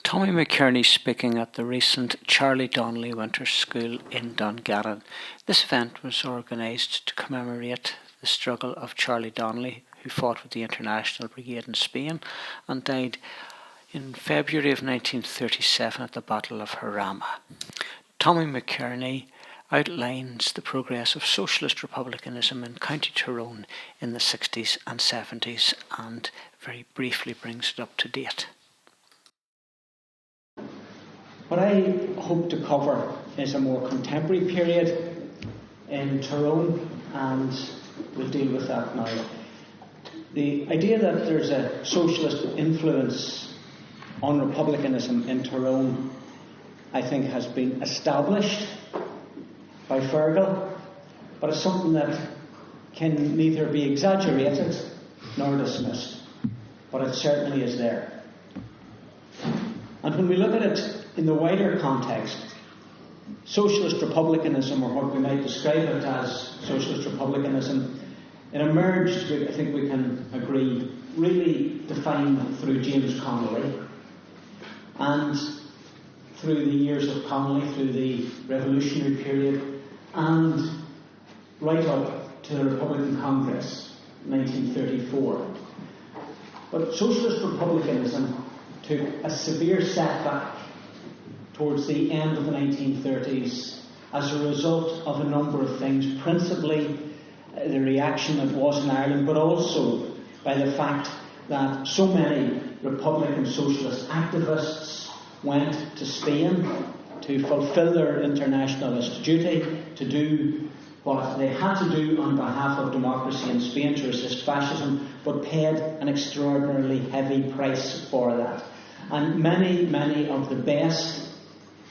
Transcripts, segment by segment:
TommyMcKearney speaking at the recent Charlie Donnelly Winter School in Dungannon. This event was organised to commemorate the struggle of Charlie Donnelly, who fought with the International Brigade in Spain and died in February of 1937 at the Battle of Jarama. TommyMcKearney outlines the progress of socialist republicanism in County Tyrone in the 60s and 70s and very briefly brings it up to date. What I hope to cover is a more contemporary period in Tyrone, and we'll deal with that now. The idea that there's a socialist influence on republicanism in Tyrone, I think, has been established by Fergal, but it's something that can neither be exaggerated nor dismissed, but it certainly is there. And when we look at it in the wider context, socialist republicanism, or what we might describe it as socialist republicanism, it emerged, I think we can agree, really defined through James Connolly, and through the years of Connolly, through the revolutionary period, and right up to the Republican Congress, 1934. But socialist republicanism took a severe setback towards the end of the 1930s as a result of a number of things, principally the reaction that was in Ireland, but also by the fact that so many Republican socialist activists went to Spain to fulfill their internationalist duty, to do what they had to do on behalf of democracy in Spain to resist fascism, but paid an extraordinarily heavy price for that. And many of the best,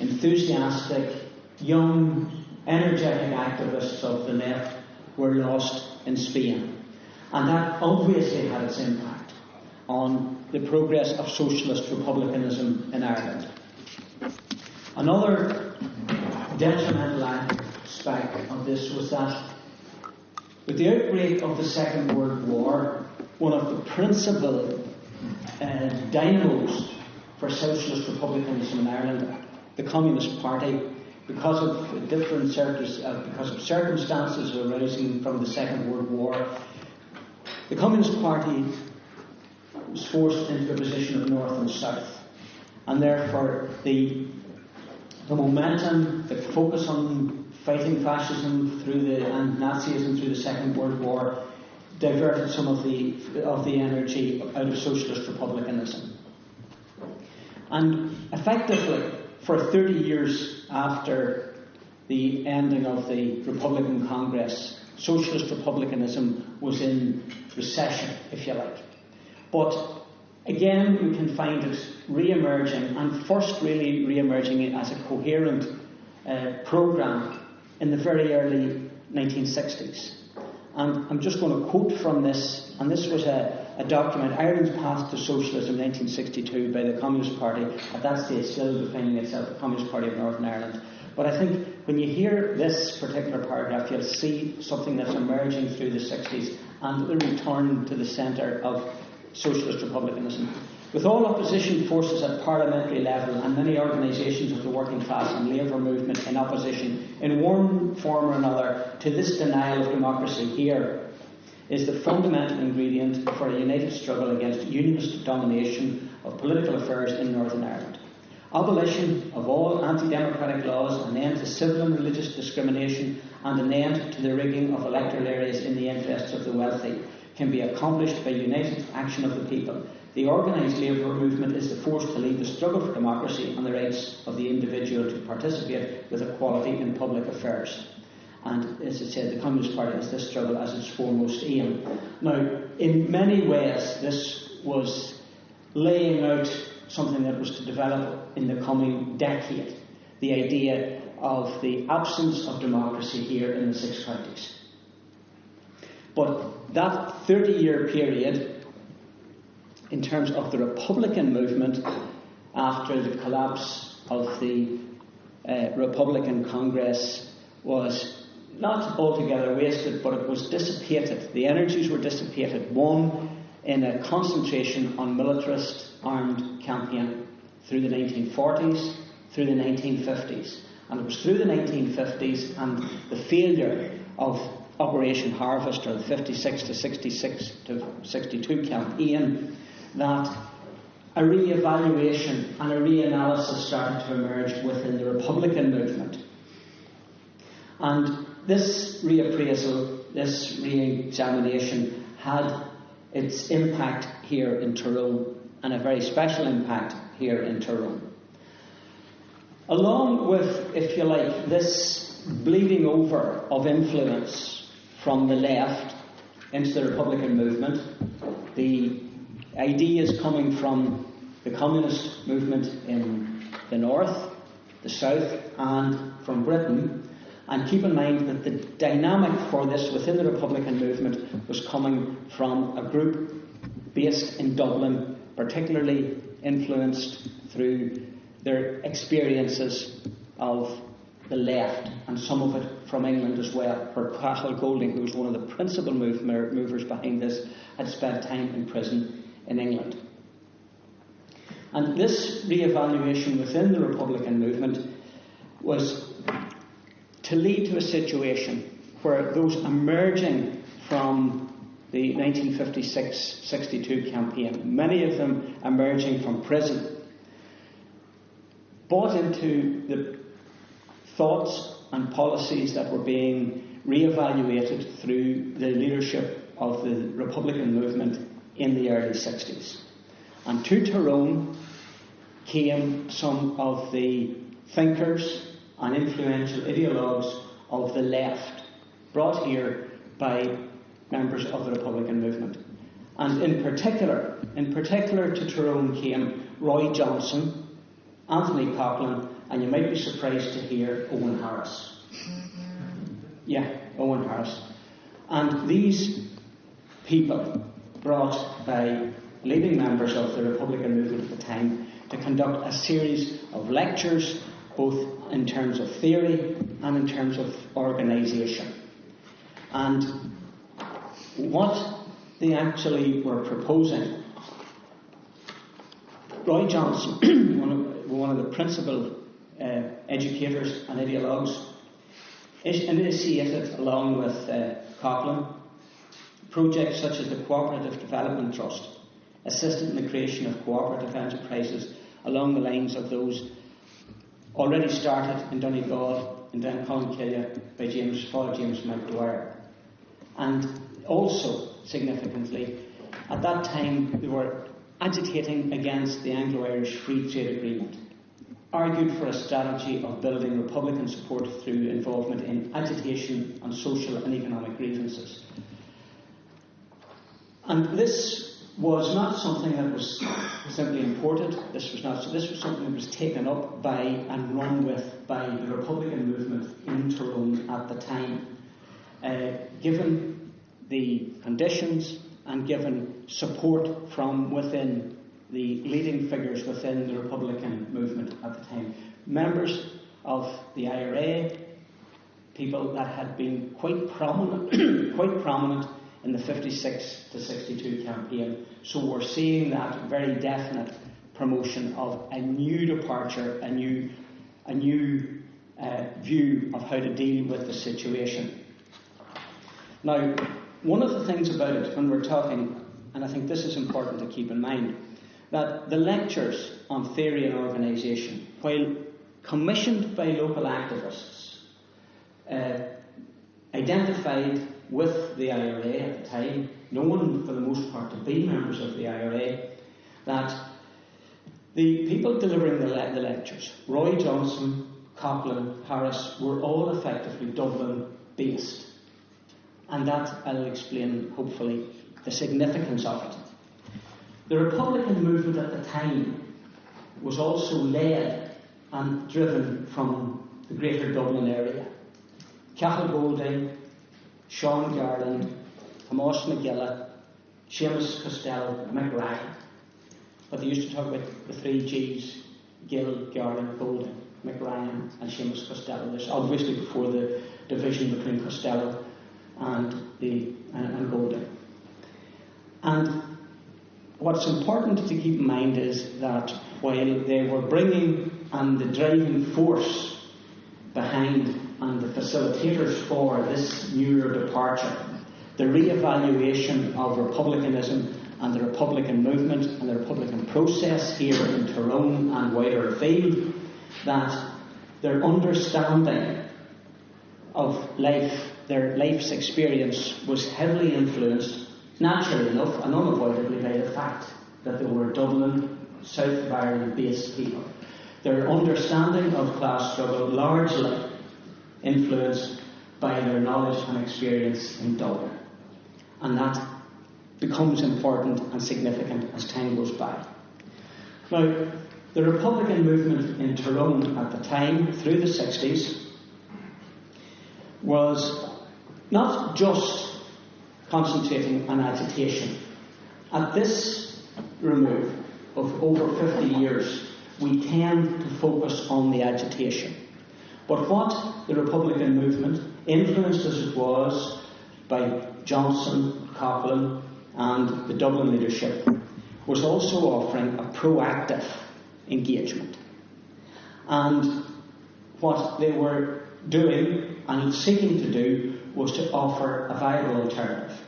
enthusiastic, young, energetic activists of the left were lost in Spain. And that obviously had its impact on the progress of socialist republicanism in Ireland. Another detrimental aspect of this was that with the outbreak of the Second World War, one of the principal dynamos for socialist republicanism in Ireland, the Communist Party, because of circumstances arising from the Second World War, the Communist Party was forced into a position of north and south, and therefore the momentum, the focus on fighting fascism and Nazism through the Second World War diverted some of the energy out of socialist republicanism. And effectively, for 30 years after the ending of the Republican Congress, socialist republicanism was in recession, if you like. But again, we can find it re-emerging, and first really re-emerging as a coherent programme in the very early 1960s. And I'm just going to quote from this, and this was a document, Ireland's Path to Socialism, 1962, by the Communist Party, at that stage still defining itself the Communist Party of Northern Ireland. But I think when you hear this particular paragraph, you'll see something that's emerging through the 60s and the return to the centre of socialist republicanism. With all opposition forces at parliamentary level and many organisations of the working class and labour movement in opposition, in one form or another, to this denial of democracy, here is the fundamental ingredient for a united struggle against unionist domination of political affairs in Northern Ireland. Abolition of all anti-democratic laws, an end to civil and religious discrimination, and an end to the rigging of electoral areas in the interests of the wealthy can be accomplished by united action of the people. The organised labour movement is the force to lead the struggle for democracy and the rights of the individual to participate with equality in public affairs. And as I said, the Communist Party has this struggle as its foremost aim. Now, in many ways, this was laying out something that was to develop in the coming decade, the idea of the absence of democracy here in the six counties. But that 30-year period, in terms of the Republican movement, after the collapse of the Republican Congress, was not altogether wasted, but it was dissipated. The energies were dissipated. One, in a concentration on militarist armed campaign through the 1940s, through the 1950s. And it was through the 1950s and the failure of Operation Harvest, or the 56 to 66 to 62 campaign, that a re-evaluation and a re-analysis started to emerge within the Republican movement. And this reappraisal, this re-examination had its impact here in Tyrone, and a very special impact here in Tyrone. Along with, if you like, this bleeding over of influence from the left into the Republican movement, the ideas coming from the communist movement in the north, the south, and from Britain. And keep in mind that the dynamic for this within the Republican movement was coming from a group based in Dublin, particularly influenced through their experiences of the left, and some of it from England as well, where Cathal Golding, who was one of the principal movers behind this, had spent time in prison in England. And this re-evaluation within the Republican movement was to lead to a situation where those emerging from the 1956-62 campaign, many of them emerging from prison, bought into the thoughts and policies that were being re-evaluated through the leadership of the Republican movement in the early 60s. And to Tyrone came some of the thinkers and influential ideologues of the left, brought here by members of the Republican movement. And in particular to Tyrone came Roy Johnson, Anthony Coughlin, and you might be surprised to hear Owen Harris. Yeah, Owen Harris. And these people, brought by leading members of the Republican movement at the time, to conduct a series of lectures, both in terms of theory and in terms of organisation. And what they actually were proposing, Roy Johnson, one of the principal educators and ideologues, initiated, along with Coughlin, projects such as the Cooperative Development Trust, assisted in the creation of cooperative enterprises along the lines of those already started in Donegal and then Columcille by Father James McGuire. And also, significantly, at that time they were agitating against the Anglo-Irish Free Trade Agreement, argued for a strategy of building Republican support through involvement in agitation on social and economic grievances. And this was not something that was simply imported. This was something that was taken up by and run with by the Republican movement in Tyrone at the time, given the conditions and given support from within the leading figures within the Republican movement at the time. Members of the IRA, people that had been quite prominent in the 56 to 62 campaign. So we're seeing that very definite promotion of a new departure, a new view of how to deal with the situation. Now, one of the things about it when we're talking, and I think this is important to keep in mind, that the lectures on theory and organisation, while commissioned by local activists, identified with the IRA at the time, known for the most part to be members of the IRA, that the people delivering the lectures, Roy Johnson, Coughlin, Harris, were all effectively Dublin based. And that I'll explain, hopefully, the significance of it. The Republican movement at the time was also led and driven from the Greater Dublin area. Cathal Golding, Sean Garland, Tomás McGilla, Seamus Costello, Mick Ryan. But they used to talk about the three Gs: Gill, Garland, Golding, Mick Ryan and Seamus Costello. This obviously before the division between Costello and Golding. And what's important to keep in mind is that while they were bringing and the driving force behind and the facilitators for this newer departure, the re-evaluation of republicanism and the Republican movement and the Republican process here in Tyrone and wider afield, that their understanding of life, their life's experience, was heavily influenced, naturally enough and unavoidably, by the fact that they were Dublin, south of Ireland based people. Their understanding of class struggle largely influenced by their knowledge and experience in Dublin. And that becomes important and significant as time goes by. Now, the Republican movement in Tyrone at the time, through the 60s, was not just concentrating on agitation. At this remove of over 50 years, we tend to focus on the agitation. But what the Republican movement, influenced as it was by Johnson, Coughlin and the Dublin leadership, was also offering a proactive engagement. And what they were doing and seeking to do was to offer a viable alternative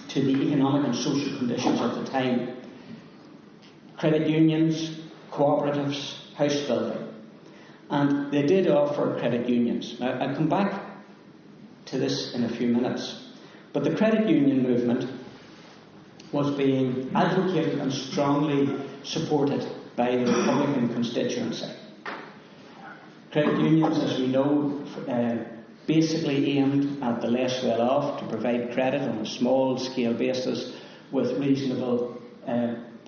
to the economic and social conditions of the time. Credit unions, cooperatives, house building. And they did offer credit unions. Now, I'll come back to this in a few minutes. But the credit union movement was being advocated and strongly supported by the Republican constituency. Credit unions, as we know, basically aimed at the less well-off to provide credit on a small-scale basis with reasonable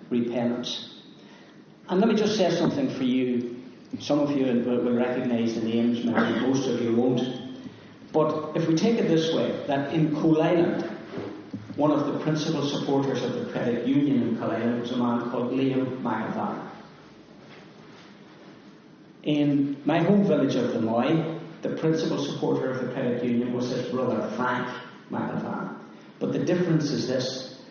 repayments. And let me just say something for you. Some of you will recognise the names, maybe most of you won't. But if we take it this way, that in Coal Island, one of the principal supporters of the credit union in Coal Island was a man called Liam McIntyre. In my home village of the Moy, the principal supporter of the credit union was his brother Frank McIntyre. But the difference is this,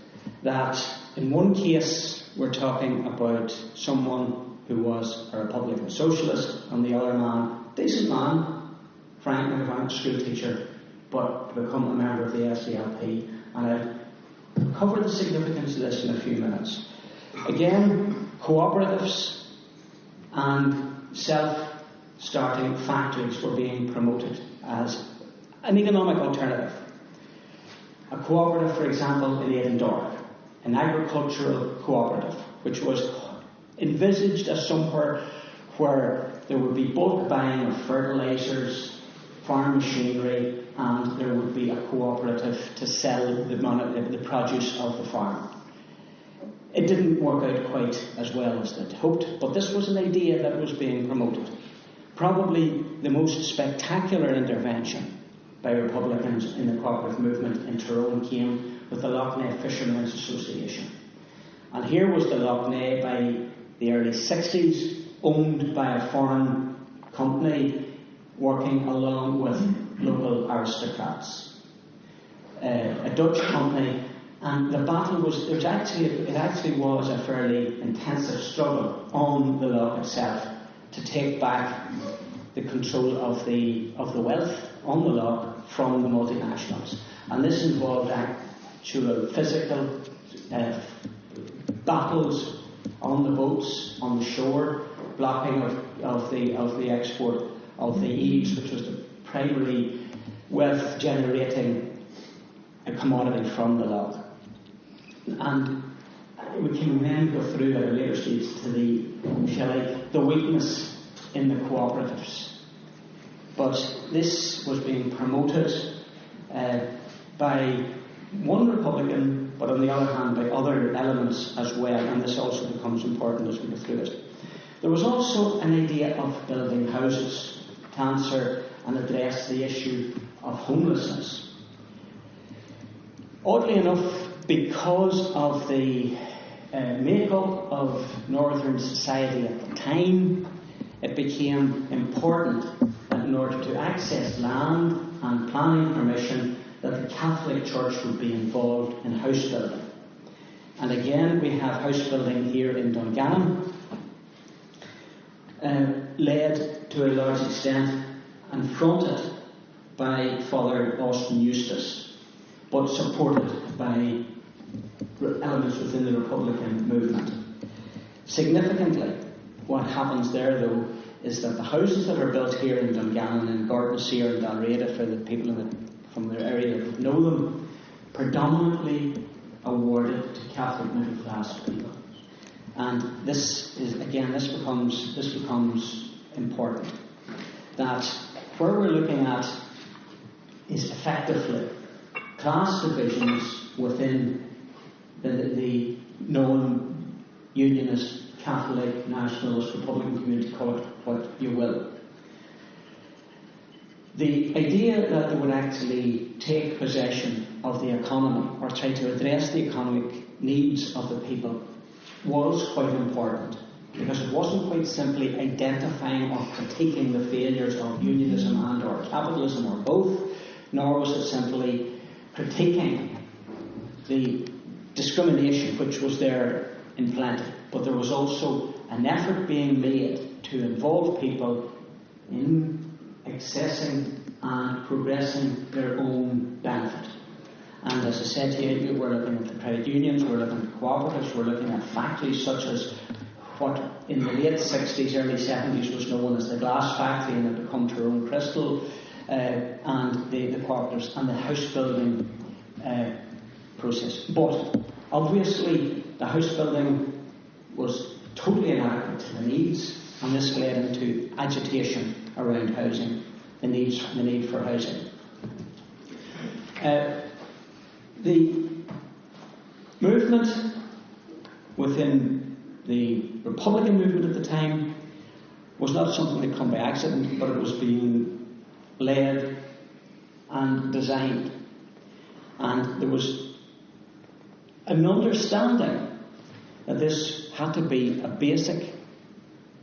that in one case we're talking about someone who was a Republican Socialist, and the other man, decent man, Frank McIntyre, school teacher, but to become a member of the SDLP. And I'll cover the significance of this in a few minutes. Again, cooperatives and self-starting factories were being promoted as an economic alternative. A cooperative, for example, in Edinburgh, an agricultural cooperative, which was envisaged as somewhere where there would be bulk buying of fertilisers, farm machinery, and there would be a cooperative to sell the produce of the farm. It didn't work out quite as well as they'd hoped, but this was an idea that was being promoted. Probably the most spectacular intervention by Republicans in the cooperative movement in Tyrone came with the Lough Neagh Fishermen's Association. And here was the Lough Neagh by the early 60s, owned by a foreign company working along with local aristocrats. A Dutch company. And the battle was, it actually was a fairly intensive struggle on the Lough itself to take back the control of the wealth on the Lough from the multinationals. And this involved actual physical battles on the boats, on the shore, blocking of the export of the eaves, which was the primary wealth generating a commodity from the Lough. And we can then go through at a later stage to the, if you like, the weakness in the cooperatives. But this was being promoted by one Republican, but on the other hand by other elements as well, and this also becomes important as we go through it. There was also an idea of building houses to answer and address the issue of homelessness. Oddly enough, because of the makeup of Northern society at the time, it became important that in order to access land and planning permission, that the Catholic Church would be involved in house building. And again, we have house building here in Dungannon, led to a large extent and fronted by Father Austin Eustace, but supported by elements within the Republican movement. Significantly, what happens there, though, is that the houses that are built here in Dungannon and Gordonseer and Dalriada, for the people from the area that know them, predominantly awarded to Catholic middle class people. And this becomes important. That where we're looking at is effectively class divisions within the non-unionist, Catholic, nationalist, Republican community, call it what you will. The idea that they would actually take possession of the economy or try to address the economic needs of the people was quite important, because it wasn't quite simply identifying or critiquing the failures of unionism and or capitalism or both, nor was it simply critiquing the discrimination which was there in plenty, but there was also an effort being made to involve people in accessing and progressing their own benefit. And as I said to you, we're looking at the credit unions, we're looking at cooperatives, we're looking at factories such as what in the late 60s, early 70s was known as the glass factory, and it became Tyrone Crystal, and the cooperatives and the house building process. But obviously the house building was totally inadequate to the needs, and this led into agitation around housing, the need for housing. The movement within the Republican movement at the time was not something that came by accident, but it was being led and designed. And there was an understanding that this had to be a basic,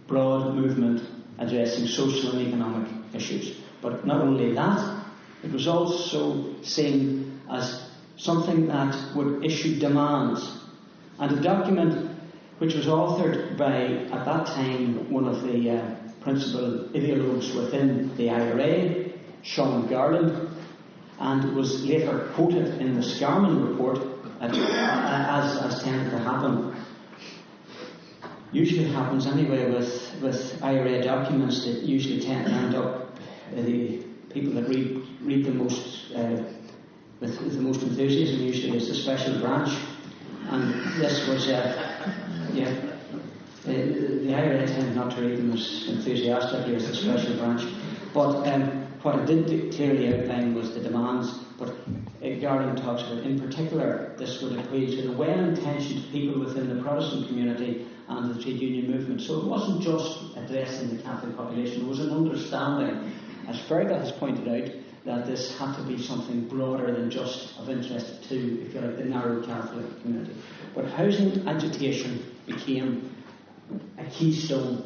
broad movement addressing social and economic issues. But not only that, it was also seen as something that would issue demands. And a document which was authored by, at that time, one of the principal ideologues within the IRA, Sean Garland, and was later quoted in the Scarman report as tended to happen. Usually happens anyway with IRA documents that usually tend to end up the people that read the most with the most enthusiasm usually is the special branch, and this was the IRA tended not to read them as enthusiastically as the special branch, but what it did clearly outline was the demands. But Garland talks about, in particular, this would equate to the well-intentioned people within the Protestant community and the trade union movement. So it wasn't just addressing the Catholic population, there was an understanding, as Fergal has pointed out, that this had to be something broader than just of interest to, if you like, the narrow Catholic community. But housing agitation became a keystone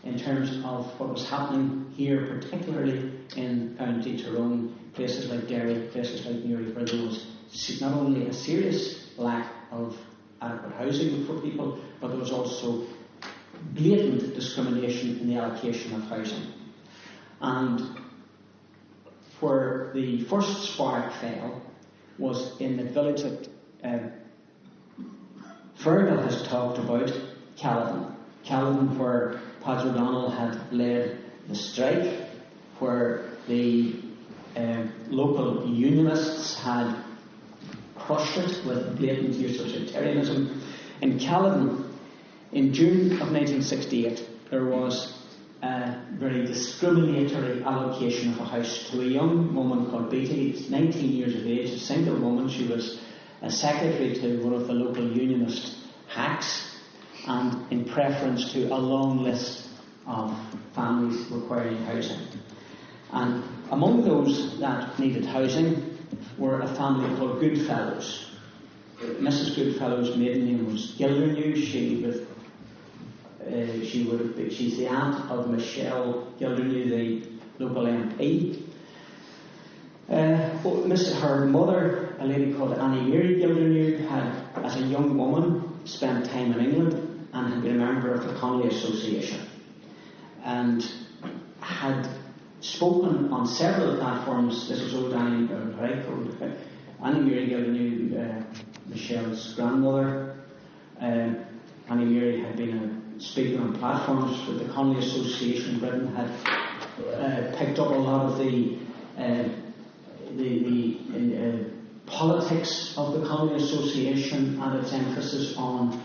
in terms of what was happening here, particularly in County Tyrone, places like Derry, places like Newry, where there was not only a serious lack of adequate housing for people, but there was also blatant discrimination in the allocation of housing. And where the first spark fell was in the village that Fergal has talked about, Caledon, where Padre Donnell had led the strike, where the local unionists had crushed it with blatant use of sectarianism. In Caledon, in June of 1968, there was a very discriminatory allocation of a house to a young woman called Beatty, 19 years of age, a single woman. She was a secretary to one of the local unionist hacks, and in preference to a long list of families requiring housing. And among those that needed housing were a family called Goodfellows. Mrs. Goodfellow's maiden name was Gildernew. She's the aunt of Michelle Gildernew, the local MP. Her mother, a lady called Annie Mary Gildernew, had, as a young woman, spent time in England and had been a member of the Connolly Association. and had spoken on several platforms. This was old Annie Mary knew Michelle's grandmother. Annie Mary had been a speaker on platforms for the Connolly Association in Britain, had picked up a lot of the politics of the Connolly Association and its emphasis on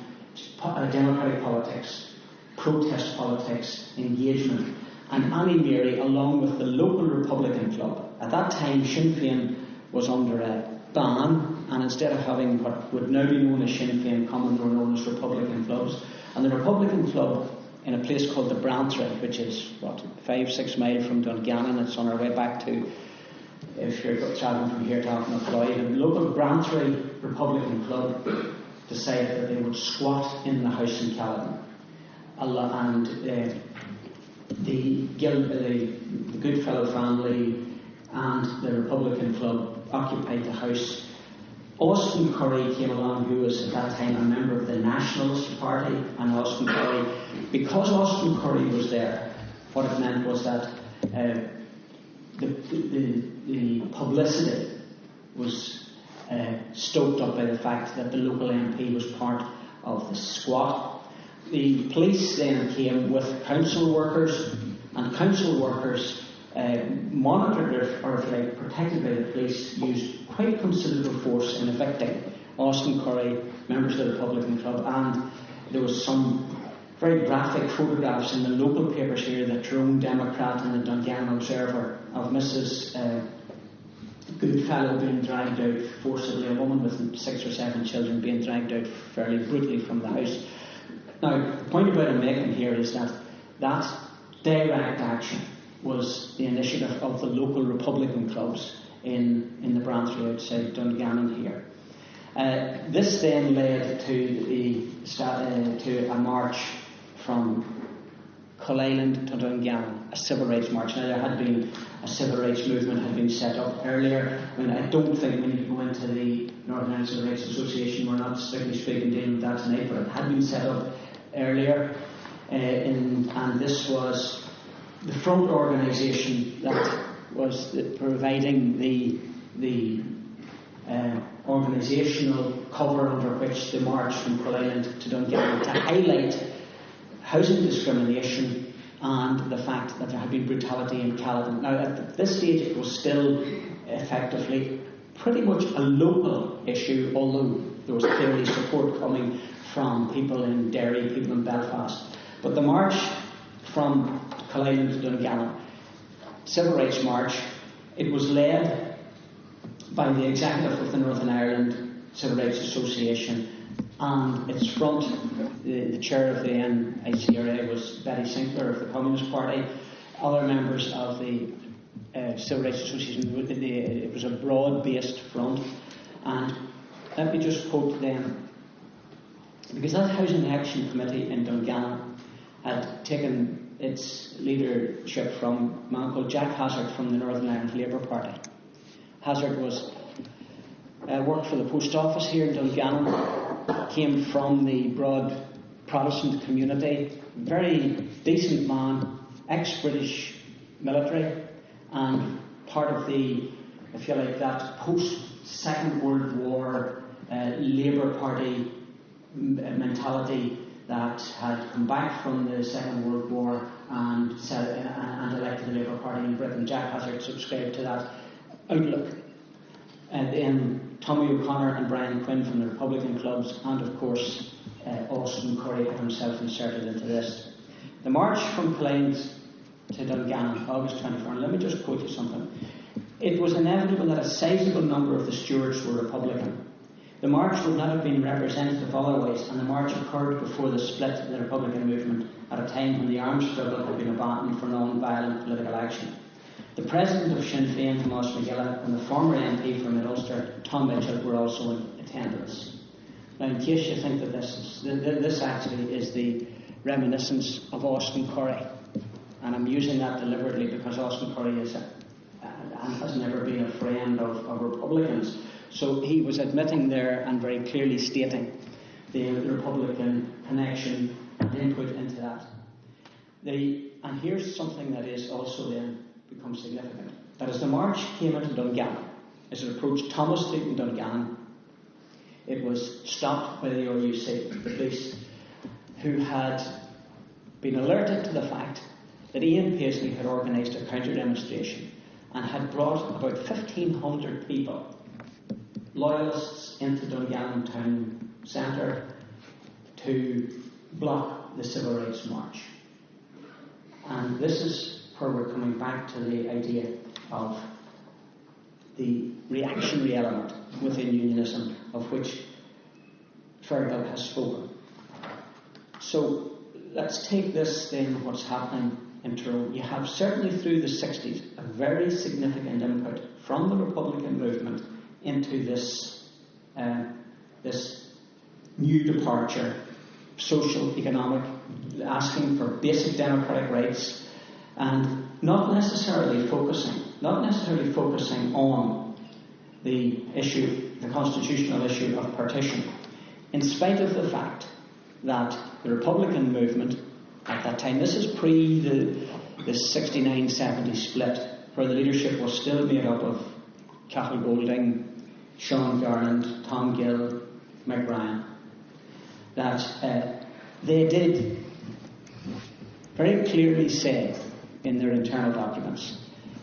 democratic politics, protest politics, engagement. And Annie Mary, along with the local Republican club, at that time Sinn Féin was under a ban, and instead of having what would now be known as Sinn Féin Common, they were known as Republican clubs. And the Republican club in a place called the Brantry, which is 5-6 miles from Dungannon. It's on our way back to, if you're travelling from here to Alpnacloy, the local Brantry Republican club decided that they would squat in the house in Caledon. And the Goodfellow family and the Republican club occupied the house. Austin Curry came along, who was at that time a member of the Nationalist Party, and Austin Curry, because Austin Curry was there, what it meant was that the publicity was stoked up by the fact that the local MP was part of the squat. The police then came with council workers, and council workers monitored, or if you like, protected by the police, used quite considerable force in evicting Austin Curry, members of the Republican Club, and there was some very graphic photographs in the local papers here, the Tyrone Democrat and the Dungannon Observer, of Mrs. Goodfellow being dragged out forcibly, a woman with 6 or 7 children being dragged out fairly brutally from the house. Now, the point about I'm making here is that that direct action was the initiative of the local Republican clubs in the Brantry outside Dungannon here. This then led to a march from Culleland to Dungannon, a civil rights march. Now, there had been a civil rights movement had been set up earlier. I mean, I don't think we need to go into the Northern Ireland Civil Rights Association. We're not strictly speaking dealing with that tonight, but it had been set up earlier, and this was the front organisation that was providing the organisational cover under which the march from Culleland to Dungannon, to highlight housing discrimination and the fact that there had been brutality in Caledon. Now, at this stage, it was still effectively pretty much a local issue, although there was clearly support coming from people in Derry, people in Belfast. But the march from Culleland to Dungannon, civil rights march, it was led by the executive of the Northern Ireland Civil Rights Association, and its front, the chair of the NICRA was Betty Sinclair of the Communist Party. Other members of the Civil Rights Association, it was a broad-based front. And let me just quote them, because that Housing Action Committee in Dungannon had taken its leadership from a man called Jack Hazard from the Northern Ireland Labour Party. Hazard worked for the post office here in Dungannon, came from the broad Protestant community, very decent man, ex-British military, and part of the, if you like, that post-Second World War Labour Party mentality that had come back from the Second World War and elected the Labour Party in Britain. Jack Hazard subscribed to that outlook. And then Tommy O'Connor and Brian Quinn from the Republican clubs, and of course Austin Curry himself inserted into this. The march from Culleland to Dungannon, August 24, and let me just quote you something. It was inevitable that a sizable number of the stewards were Republican. The march would not have been representative otherwise, and the march occurred before the split of the Republican movement at a time when the arms struggle had been abandoned for non-violent political action. The president of Sinn Féin, Tomás McGillen, and the former MP for Mid-Ulster, Tom Mitchell, were also in attendance. Now, in case you think that this actually is the reminiscence of Austin Curry, and I'm using that deliberately because Austin Curry is and has never been a friend of Republicans. So he was admitting there and very clearly stating the Republican connection and input into that. And here's something that is also then become significant. That as the march came into Dungannon, as it approached Thomas Street in Dungannon, it was stopped by the RUC, the police, who had been alerted to the fact that Ian Paisley had organised a counter-demonstration and had brought about 1,500 people, loyalists, into Dungannon town centre to block the Civil Rights March. And this is where we're coming back to the idea of the reactionary element within unionism, of which Fergal has spoken. So let's take this then, what's happening in Tyrone. You have certainly through the 60s a very significant input from the Republican movement into this new departure, social, economic, asking for basic democratic rights, and not necessarily focusing on the constitutional issue of partition, in spite of the fact that the Republican movement at that time, this is pre the 69-70 split, where the leadership was still made up of Cathal Golding, Sean Garland, Tom Gill, Mick Ryan, that they did very clearly say in their internal documents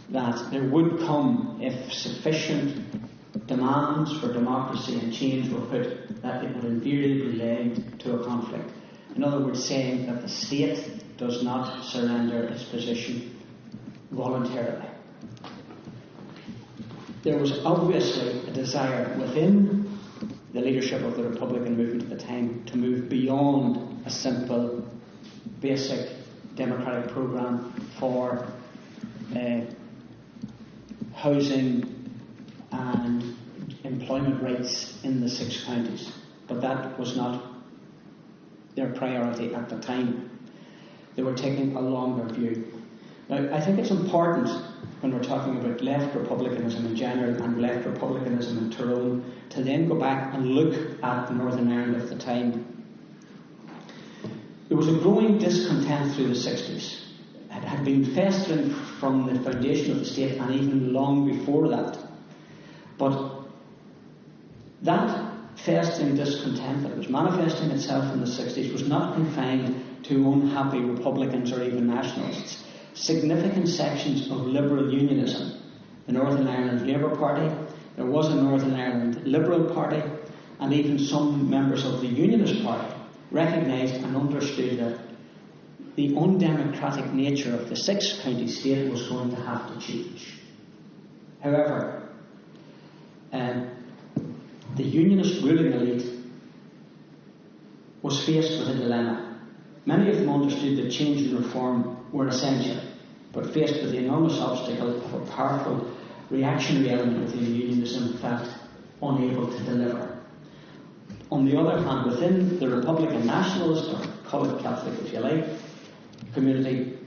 that there would come, if sufficient demands for democracy and change were put, that it would invariably lead to a conflict. In other words, saying that the state does not surrender its position voluntarily. There was obviously a desire within the leadership of the Republican movement at the time to move beyond a simple, basic democratic programme for housing and employment rights in the 6 counties. But that was not their priority at the time. They were taking a longer view. Now, I think it's important when we're talking about left republicanism in general and left republicanism in Tyrone to then go back and look at Northern Ireland of the time. There was a growing discontent through the 60s. It had been festering from the foundation of the state and even long before that. But that festering discontent that was manifesting itself in the 60s was not confined to unhappy Republicans or even nationalists. Significant sections of liberal unionism, the Northern Ireland Labour Party, there was a Northern Ireland Liberal Party, and even some members of the Unionist Party recognised and understood that the undemocratic nature of the 6 county state was going to have to change. However, the Unionist ruling elite was faced with a dilemma. Many of them understood that change and reform were essential, but faced with the enormous obstacle of a powerful reactionary element within unionism felt unable to deliver. On the other hand, within the Republican nationalist, or call it Catholic if you like, community,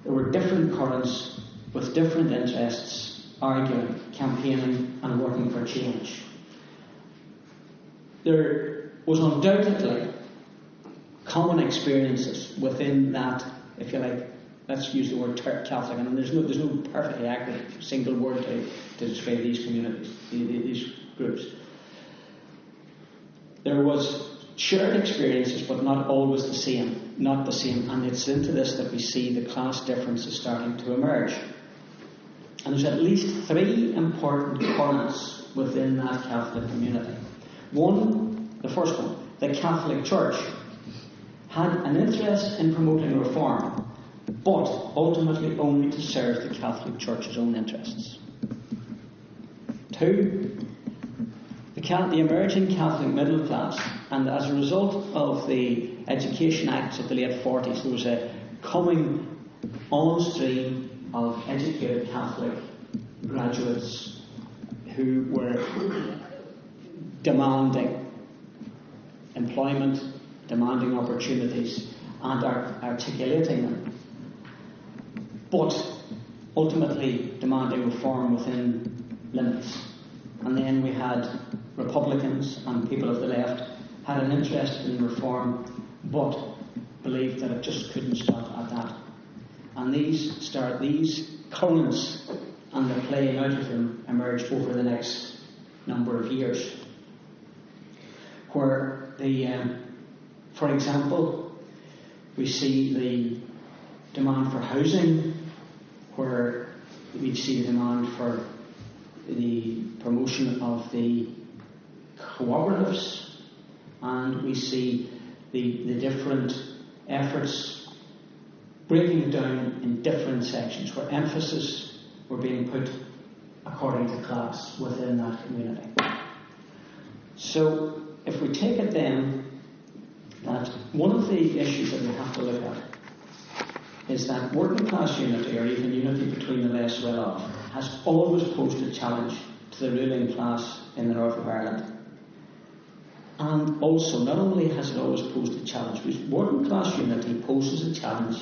there were different currents with different interests arguing, campaigning and working for change. There was undoubtedly common experiences within that, if you like, let's use the word Catholic, and there's no perfectly accurate single word to describe these communities, these groups. There was shared experiences, but not always the same, and it's into this that we see the class differences starting to emerge. And there's at least 3 important currents within that Catholic community. The first one, the Catholic Church had an interest in promoting reform, but ultimately only to serve the Catholic Church's own interests. 2, the emerging Catholic middle class, and as a result of the Education Acts of the late 40s, there was a coming on stream of educated Catholic graduates who were demanding employment, demanding opportunities, and articulating them, but ultimately demanding reform within limits. And then we had Republicans and people of the left had an interest in reform, but believed that it just couldn't stop at that. And these currents and the playing out of them emerge over the next number of years. Where for example, we see the demand for housing, where we see the demand for the promotion of the cooperatives, and we see the different efforts breaking it down in different sections where emphasis were being put according to class within that community. So if we take it then that one of the issues that we have to look at is that working class unity, or even unity between the less well off, has always posed a challenge to the ruling class in the north of Ireland. And also, not only has it always posed a challenge, but working class unity poses a challenge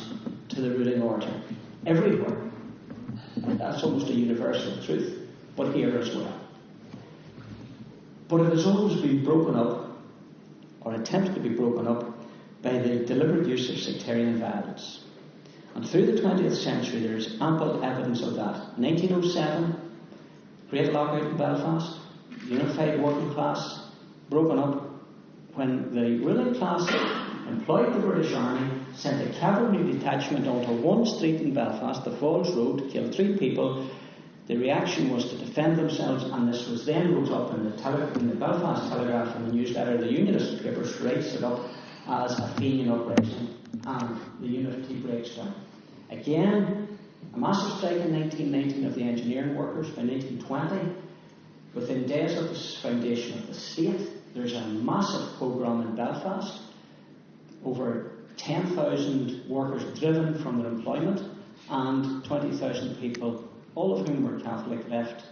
to the ruling order everywhere. And that's almost a universal truth, but here as well. But it has always been broken up, or attempted to be broken up, by the deliberate use of sectarian violence. And through the 20th century, there is ample evidence of that. 1907, Great Lockout in Belfast, unified working class, broken up when the ruling class employed the British Army, sent a cavalry detachment onto one street in Belfast, the Falls Road, killed 3 people. The reaction was to defend themselves, and this was then wrote up in the Belfast Telegraph and the newsletter. The Unionist papers writes it up as a Fenian uprising, and the unity breaks down. Again, a massive strike in 1919 of the engineering workers. By 1920, within days of the foundation of the state, there's a massive pogrom in Belfast. Over 10,000 workers driven from their employment, and 20,000 people, all of whom were Catholic, left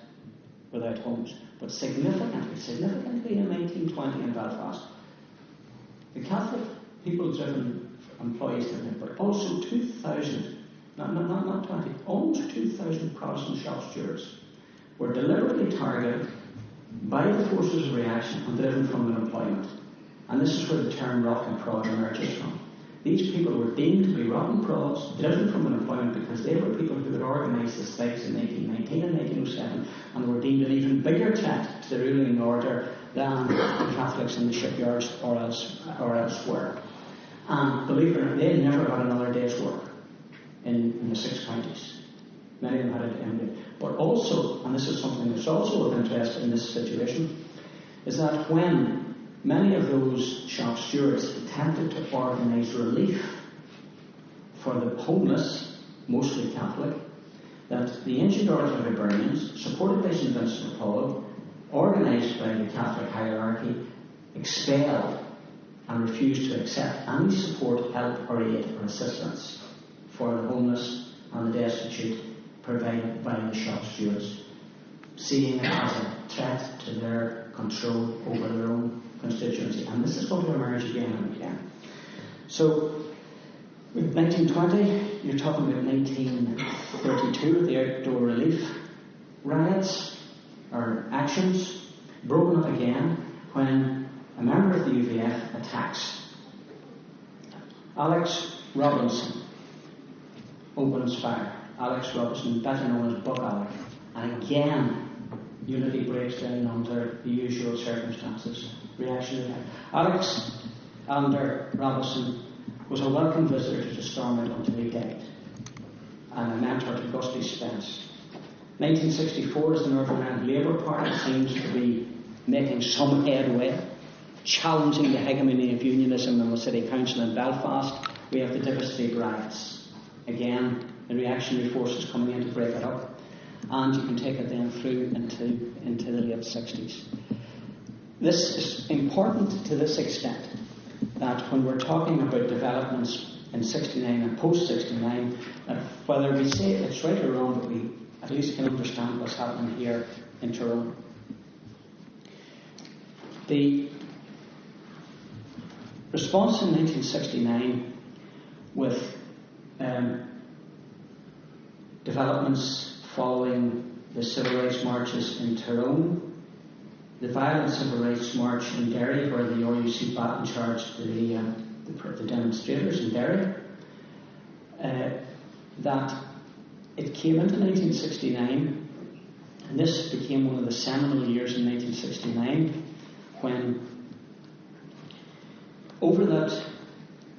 without homes. But significantly in 1920 in Belfast, the Catholic people driven employees didn't it, but also 2,000, not 20, almost 2,000 Protestant shop stewards were deliberately targeted by the forces of reaction and driven from their employment. And this is where the term rotten prod emerges from. These people were deemed to be rotten prods, driven from their employment because they were people who had organised the strikes in 1919 and 1907 and were deemed an even bigger threat to the ruling order than the Catholics in the shipyards or elsewhere. And believe it or not, they never got another day's work in the 6 counties. Many of them had it ended. But also, and this is something that's also of interest in this situation, is that when many of those shop stewards attempted to organise relief for the homeless, mostly Catholic, that the ancient order of Hibernians, supported by St Vincent de Paul, organised by the Catholic hierarchy, expelled and refused to accept any support, help or aid or assistance for the homeless and the destitute provided by the shop stewards, seeing it as a threat to their control over their own constituency. And this is going to emerge again and again. So, with 1920, you're talking about 1932 with the outdoor relief riots or actions, broken up again when a member of the UVF attacks. Alex Robinson opens fire. Alex Robinson, better known as Buck Alec. And again, unity breaks down under the usual circumstances. Reaction. Alexander Robinson was a welcome visitor to Stormont until he died, and a mentor to Gusty Spence. 1964, as the Northern Ireland Labour Party seems to be making some headway, challenging the hegemony of unionism in the City Council in Belfast, we have the devastating riots. Again, the reactionary forces coming in to break it up, and you can take it then through into the late 60s. This is important to this extent that when we're talking about developments in 69 and post-69, whether we say it's right or wrong, but we at least can understand what's happening here in Tyrone. The response in 1969 with developments following the civil rights marches in Tyrone, the violent civil rights march in Derry, where the RUC baton charged the demonstrators in Derry, that it came into 1969, and this became one of the seminal years in 1969, when over that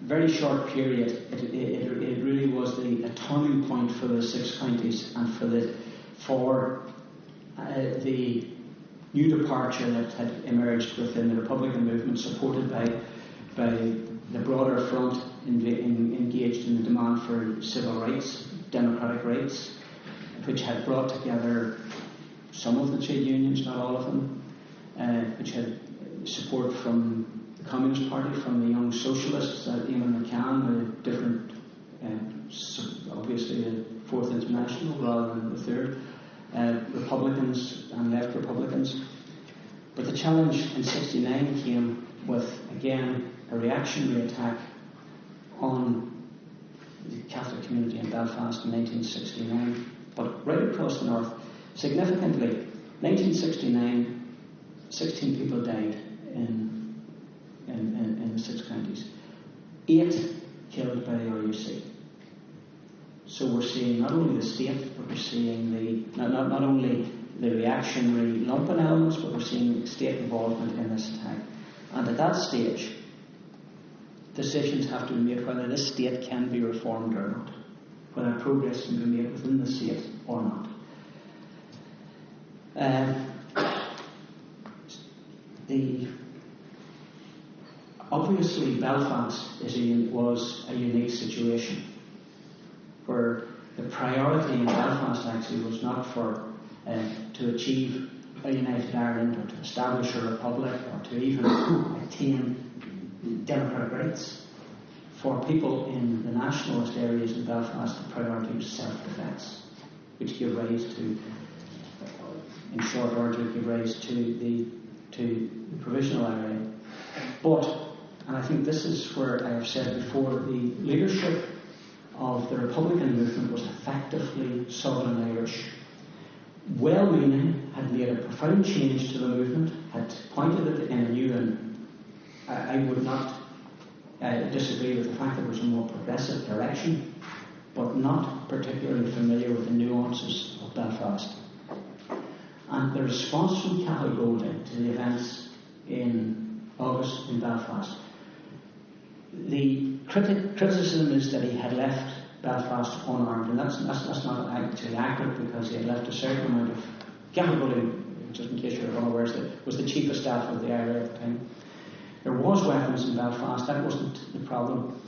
very short period, it really was a turning point for the six counties and for the new departure that had emerged within the Republican movement, supported by the broader front engaged in the demand for civil rights, democratic rights, which had brought together some of the trade unions, not all of them, which had support from the Communist Party, from the young Socialists, TommyMcKearney, the different, obviously the Fourth International rather than the Third, Republicans and left Republicans. But the challenge in '69 came with, again, a reactionary attack on the Catholic community in Belfast in 1969, but right across the north. Significantly, 1969, 16 people died in the six counties, 8 killed by the RUC. So we're seeing not only the state, but we're seeing not only the reactionary lumpen elements, but we're seeing state involvement in this attack. And at that stage, decisions have to be made whether this state can be reformed or not, whether progress can be made within the state or not. Obviously, Belfast was a unique situation, where the priority in Belfast actually was not for to achieve a united Ireland or to establish a republic or to even attain democratic rights. For people in the nationalist areas in Belfast, the priority was self-defence, which gave rise to, in short order, gave rise to the provisional IRA. But, and I think this is where I have said before, the leadership of the Republican movement was effectively Southern Irish. Well-meaning, had made a profound change to the movement, had pointed it in a new, and I would not disagree with the fact that there was a more progressive direction, but not particularly familiar with the nuances of Belfast. And the response from Cathal Golding to the events in August in Belfast, the criticism is that he had left Belfast unarmed, and that's not actually accurate, because he had left a certain amount of... Cathal Golding, just in case you're unaware, was the chief of staff of the IRA at the time. There was weapons in Belfast, that wasn't the problem.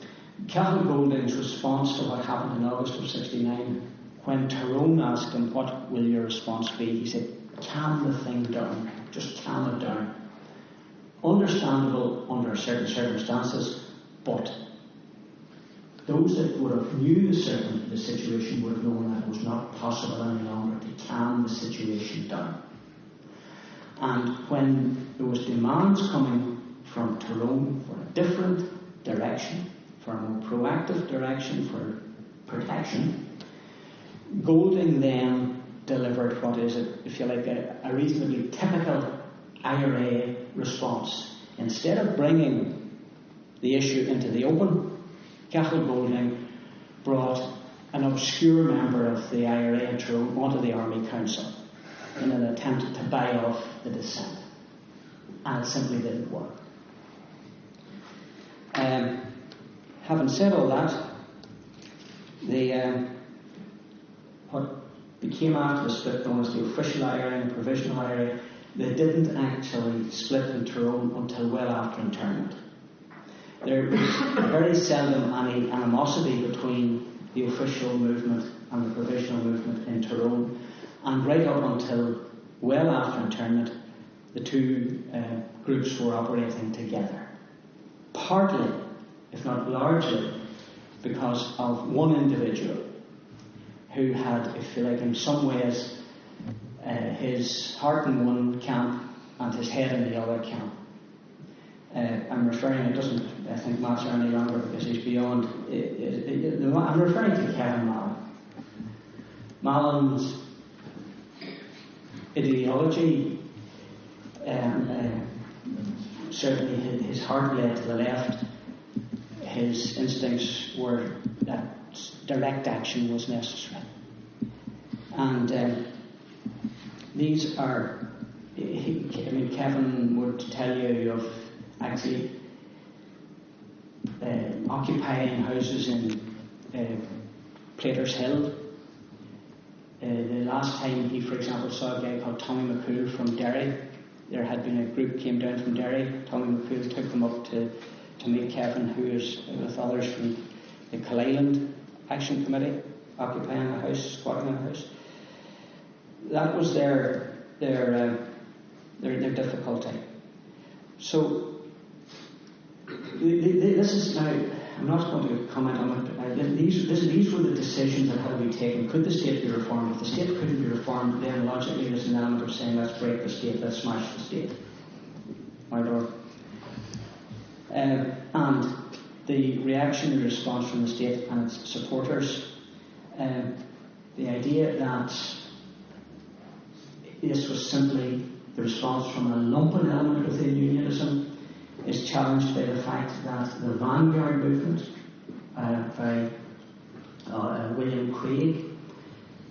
Cathal Golding's response to what happened in August of '69, when Tyrone asked him, "What will your response be?" he said, "Calm the thing down, just calm it down." Understandable under certain circumstances, but those that would have knew the situation would have known that it was not possible any longer to calm the situation down. And when there was demands coming from Tyrone for a different direction, for a more proactive direction, for protection, Golding then delivered what is, if you like, a reasonably typical IRA response. Instead of bringing the issue into the open, Cathal Golding brought an obscure member of the IRA in Tyrone onto the Army Council in an attempt to buy off the dissent. And it simply didn't work. Having said all that, what became after the split, known as the official IRA and the provisional IRA, they didn't actually split in Tyrone until well after internment. There was very seldom any animosity between the official movement and the provisional movement in Tyrone, and right up until well after internment, the two groups were operating together. Partly, if not largely, because of one individual who had, if you like, in some ways, his heart in one camp and his head in the other camp. I'm referring, it doesn't, I think, matter any longer because he's beyond. I'm referring to Kevin Mallon. Mallon's ideology, certainly his heart lay to the left. His instincts were direct action was necessary. And these are, Kevin would tell you of actually occupying houses in Platers Hill. The last time he, for example, saw a guy called Tommy McKearney from Derry, there had been a group came down from Derry. Tommy McKearney took them up to meet Kevin, who is with others from the Killeland Action Committee, occupying a house, squatting a house. That was their difficulty. So this is now. I'm not going to comment on it. These were the decisions that had to be taken. Could the state be reformed? If the state couldn't be reformed, then logically there's an element of saying, let's break the state, let's smash the state. Right? And the reaction and response from the state and its supporters, the idea that this was simply the response from a lumpen element within unionism is challenged by the fact that the vanguard movement by William Craig,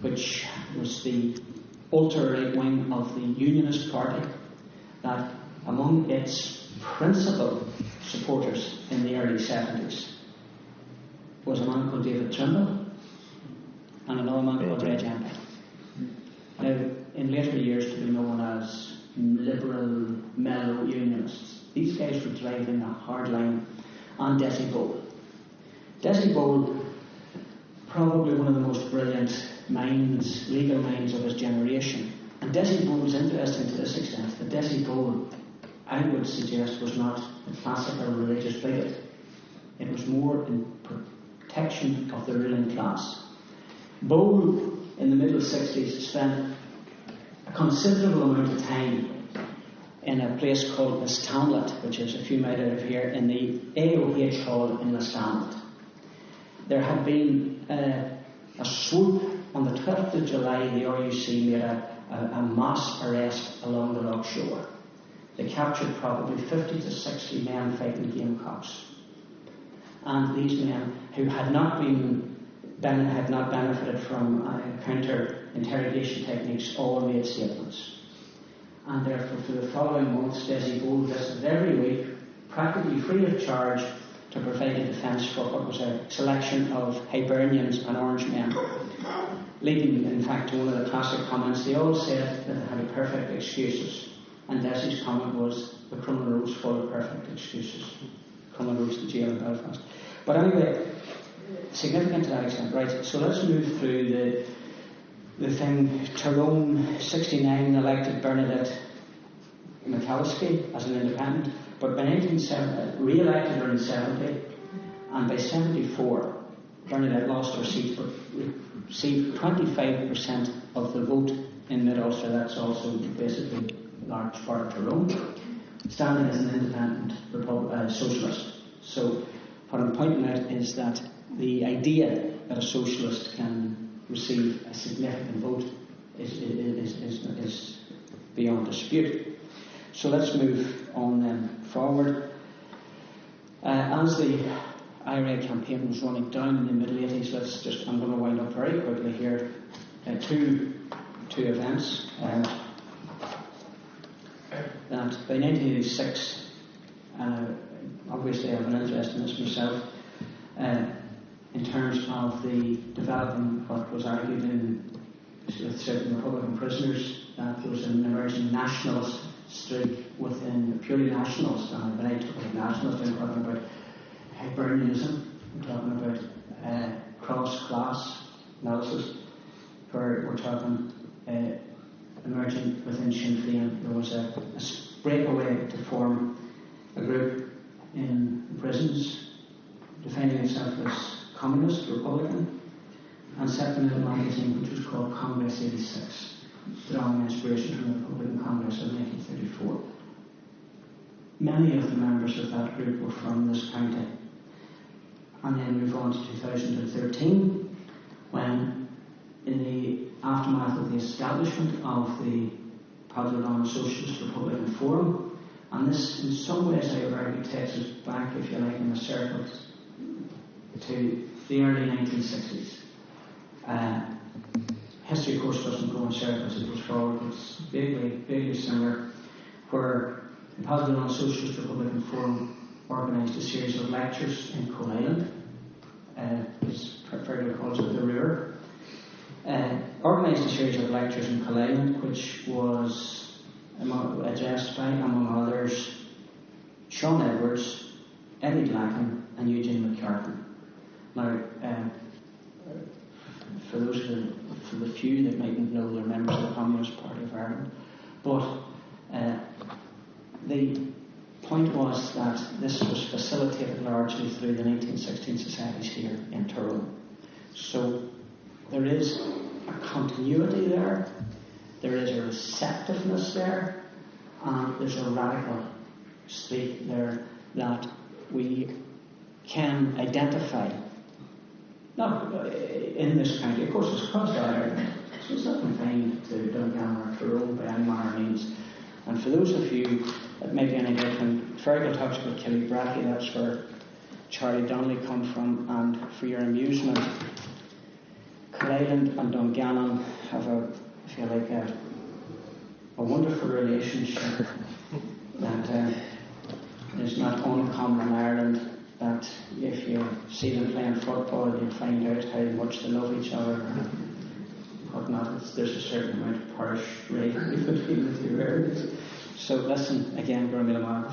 which was the ultra-right wing of the Unionist Party, that among its principal supporters in the early 70s was a man called David Trimble and another man called Reg Empey. Now, in later years to be known as liberal, mellow unionists. These guys were driving a hard line on Desi Bowl. Desi Bowl, probably one of the most brilliant minds, legal minds of his generation. And Desi Bowl is interesting to this extent that Desi Bowl, I would suggest, was not a classical religious bigot. It was more in protection of the ruling class. Bowl, in the middle 60s, spent a considerable amount of time in a place called Listamlet, which is a few miles out of here, in the AOH Hall in Listamlet. There had been a swoop on the 12th of July. The RUC made a mass arrest along the Loch Shore. They captured probably 50 to 60 men fighting gamecocks. And these men, who had not benefited from counter-interrogation techniques, all made statements. And therefore, for the following months, Desi Bowl visited every week, practically free of charge, to provide a defence for what was a selection of Hibernians and Orangemen, leading, in fact, to one of the classic comments. They all said that they had perfect excuses, and Desi's comment was, the criminal road's full of perfect excuses. Criminal road's the jail in Belfast. But anyway, significant to that extent. Right, so let's move through the thing. Tyrone, 69, elected Bernadette McAlliskey as an independent, but by 1970, re-elected her in 70, and by 74, Bernadette lost her seat, but received 25% of the vote in Mid-Ulster. That's also basically a large part of Tyrone, standing as an independent socialist. So what I'm pointing out is that the idea that a socialist can receive a significant vote is beyond dispute. So let's move on then forward. As the IRA campaign was running down in the middle 80s, I'm going to wind up very quickly here. Two events. That by 1986, obviously I have an interest in this myself, in terms of the developing what was argued with certain Republican prisoners, that there was an emerging nationalist streak within the purely nationalist. And when I talk about nationalist, I'm talking about Hibernianism, I'm talking about cross-class analysis, where we're talking emerging within Sinn Féin. There was a breakaway to form a group in the prisons, defining itself as communist, Republican, and set them in a magazine which was called Congress 86, drawing inspiration from the Republican Congress of 1934. Many of the members of that group were from this county. And then move on to 2013, when in the aftermath of the establishment of the Padre Socialist Republican Forum, and this in some ways I would argue takes us back, if you like, in a circle to the early 1960s. History, of course, doesn't go in circles, it goes forward. It's vaguely similar, where the Positive Socialist Republican Forum organised a series of lectures in Coal Island. It's fairly called the River. Organised a series of lectures in Coal Island, which was addressed by, among others, Sean Edwards, Eddie Blackham, and Eugene McCartney. Now, for the few that mightn't know, they're members of the Communist Party of Ireland. But the point was that this was facilitated largely through the 1916 societies here in Tyrone. So there is a continuity there, there is a receptiveness there, and there's a radical streak there that we can identify. Not in this county, of course, it's across Ireland, so it's not confined to Dungannon or Tyrone by any manner of means. And for those of you that may be any different, Fergal talks about Killybrachy, that's where Charlie Donnelly come from, and for your amusement, Coal Island and Dungannon have a wonderful relationship that is not uncommon in Ireland, that if you see them playing football, you find out how much they love each other and whatnot. There's a certain amount of parish rivalry between the two areas. So listen, again, Gurmila Marv.